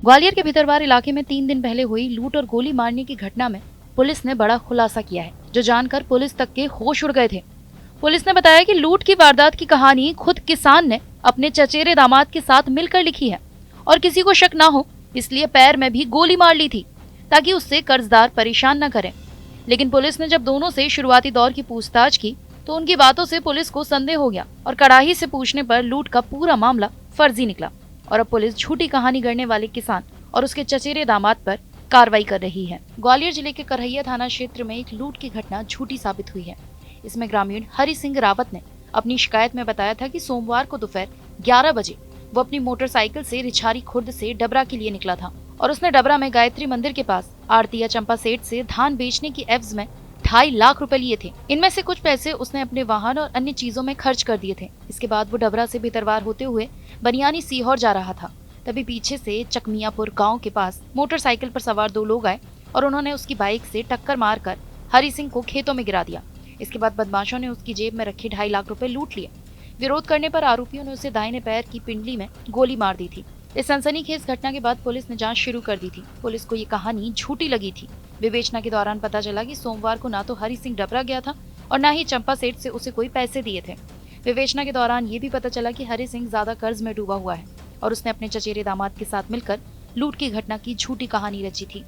ग्वालियर के भितरवार इलाके में 3 दिन पहले हुई लूट और गोली मारने की घटना में पुलिस ने बड़ा खुलासा किया है, जो जानकर पुलिस तक के होश उड़ गए थे। पुलिस ने बताया कि लूट की वारदात की कहानी खुद किसान ने अपने चचेरे दामाद के साथ मिलकर लिखी है और किसी को शक ना हो इसलिए पैर में भी गोली मार ली थी ताकि उससे कर्जदार परेशान न करें। लेकिन पुलिस ने जब दोनों से शुरुआती दौर की पूछताछ की तो उनकी बातों से पुलिस को संदेह हो गया और कड़ाई से पूछने पर लूट का पूरा मामला फर्जी निकला और अब पुलिस झूठी कहानी गढ़ने वाले किसान और उसके चचेरे दामाद पर कार्रवाई कर रही है। ग्वालियर जिले के करहैया थाना क्षेत्र में एक लूट की घटना झूठी साबित हुई है। इसमें ग्रामीण हरि सिंह रावत ने अपनी शिकायत में बताया था कि सोमवार को दोपहर 11 बजे वो अपनी मोटरसाइकिल से रिछारी खुर्द से डबरा के लिए निकला था और उसने डबरा में गायत्री मंदिर के पास आड़तिया चंपा सेठ से धान बेचने की एवज में 2.5 लाख रुपए लिए थे। इनमें से कुछ पैसे उसने अपने वाहन और अन्य चीजों में खर्च कर दिए थे। इसके बाद वो डबरा से भितरवार होते हुए बनियानी सीहोर जा रहा था। तभी पीछे से चकमियापुर गांव के पास मोटरसाइकिल पर सवार 2 लोग आए और उन्होंने उसकी बाइक से टक्कर मारकर हरि सिंह को खेतों में गिरा दिया। इसके बाद बदमाशों ने उसकी जेब में रखे 2.5 लाख रुपए लूट लिए। विरोध करने पर आरोपियों ने उसे दाहिने पैर की पिंडली में गोली मार दी थी। इस सनसनीखेज घटना के बाद पुलिस ने जांच शुरू कर दी थी। पुलिस को ये कहानी झूठी लगी थी। विवेचना के दौरान पता चला कि सोमवार को ना तो हरि सिंह डबरा गया था और न ही चंपा सेठ से उसे कोई पैसे दिए थे। विवेचना के दौरान ये भी पता चला कि हरि सिंह ज्यादा कर्ज में डूबा हुआ है और उसने अपने चचेरे दामाद के साथ मिलकर लूट की घटना की झूठी कहानी रची थी।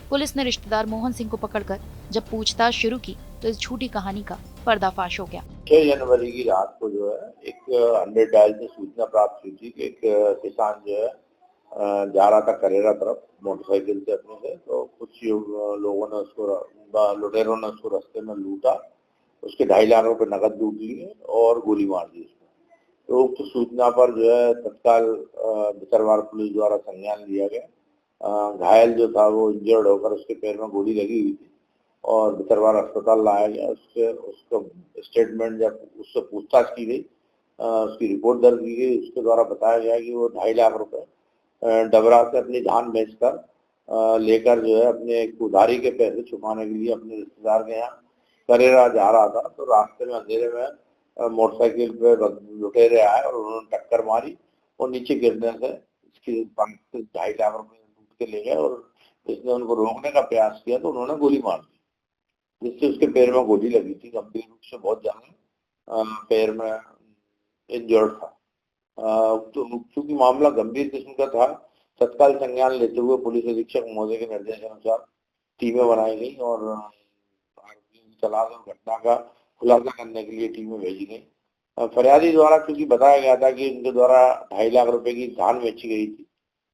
पुलिस ने रिश्तेदार मोहन सिंह को पकड़कर जब पूछताछ शुरू की तो इस झूठी कहानी का पर्दाफाश हो गया। 6 जनवरी की रात को जो है एक 100 डायल से सूचना प्राप्त हुई थी कि एक किसान जो है जा रहा था करेरा तरफ मोटरसाइकिल से अपने से, तो कुछ लोगों ने उसको लुटेरों ने उसको रास्ते में लूटा, उसके 2.5 लाख रुपए नकद लूट लिए और गोली मार दी उसको। तो उक्त सूचना पर जो है तत्काल भितरवार पुलिस द्वारा संज्ञान लिया गया। घायल जो था वो इंजर्ड होकर उसके पैर में गोली लगी हुई थी और भितरवार अस्पताल लाया गया। उसका स्टेटमेंट जब उससे पूछताछ की गई, उसकी रिपोर्ट दर्ज की गई, उसके द्वारा बताया गया कि वो 2.5 लाख रुपए डबरा से अपनी धान बेचकर लेकर जो है अपने एक उधारी के पैसे छुपाने के लिए अपने रिश्तेदार के यहाँ करेरा जा रहा था। तो रास्ते में अंधेरे में मोटरसाइकिल पे लुटेरे आए और उन्होंने टक्कर मारी और नीचे गिरने से इसकी 2.5 लाख रुपए लूट के ले गए और इसने उनको रोकने का प्रयास किया तो उन्होंने गोली मार दी, जिससे उसके पैर में गोली लगी थी। गंभीर रूप से बहुत ज्यादा पैर में इंजर्ड था। तो चूंकि मामला गंभीर किस्म का था, तत्काल संज्ञान लेते हुए पुलिस अधीक्षक महोदय के निर्देशानुसार टीमें बनाई गई और आरोपियों की तलाश और घटना का खुलासा करने के लिए टीमें भेजी गई। फरियादी द्वारा चूंकि बताया गया था कि इनके द्वारा 2.5 लाख रुपए की धान बेची गई थी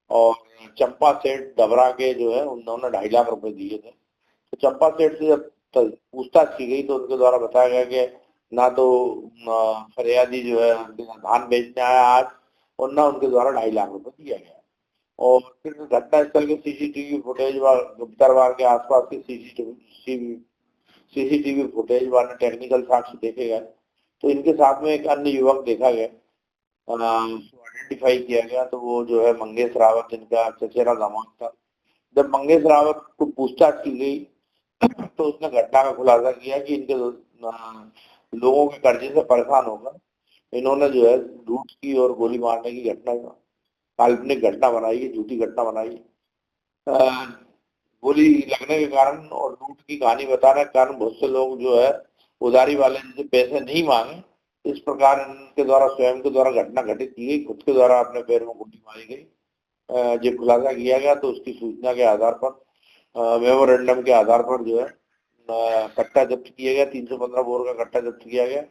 और चंपा सेठ डबरा के जो है उन्होंने 2.5 लाख रुपए दिए थे। तो चंपा सेठ से जब पूछताछ की गई तो उनके द्वारा बताया गया कि ना तो फरियादी जो है धान बेचने आया आज और ना उनके द्वारा 2.5 लाख रुपए दिया गया। और फिर घटना स्थल के सीसीटीवी फुटेज व भितरवार के आसपास के सीसीटीवी फुटेज व टेक्निकल साक्ष्य देखे गए तो इनके साथ में एक अन्य युवक देखा गया, आइडेंटिफाई किया गया। तो वो जो है मंगेश रावत, जिनका चचेरा दामाद था। जब मंगेश रावत को पूछताछ की गई तो उसने घटना का खुलासा किया कि इनके लोगों के कर्जे से परेशान होकर इन्होंने जो है लूट की और गोली मारने की घटना, काल्पनिक घटना बनाई है, झूठी घटना बनाई है। गोली लगने के कारण और लूट की कहानी बताने के कारण बहुत से लोग जो है उधारी वाले जिनसे पैसे नहीं मांगे, इस प्रकार इनके द्वारा स्वयं के द्वारा घटना घटित की गई, खुद के द्वारा अपने पैर में गोली मारी गई। जब खुलासा किया गया तो उसकी सूचना के आधार पर मेमोरेंडम के आधार पर जो है कट्टा जब्त किया गया, 315 बोर का कट्टा जब्त किया गया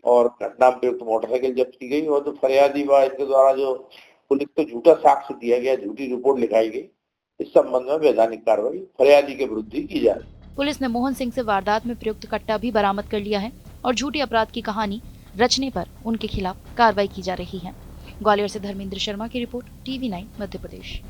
और घटना में तो मोटरसाइकिल जब्त की गई। और तो फरियादी व इनके द्वारा जो पुलिस को झूठा साक्ष्य दिया गया, झूठी रिपोर्ट लिखाई गई, इस संबंध में वैधानिक कार्रवाई फरियादी के विरुद्ध ही की जाए। पुलिस ने मोहन सिंह से वारदात में प्रयुक्त कट्टा भी बरामद कर लिया है और झूठी अपराध की कहानी रचने पर उनके खिलाफ कार्रवाई की जा रही है। ग्वालियर से धर्मेंद्र शर्मा की रिपोर्ट, TV9 मध्य प्रदेश।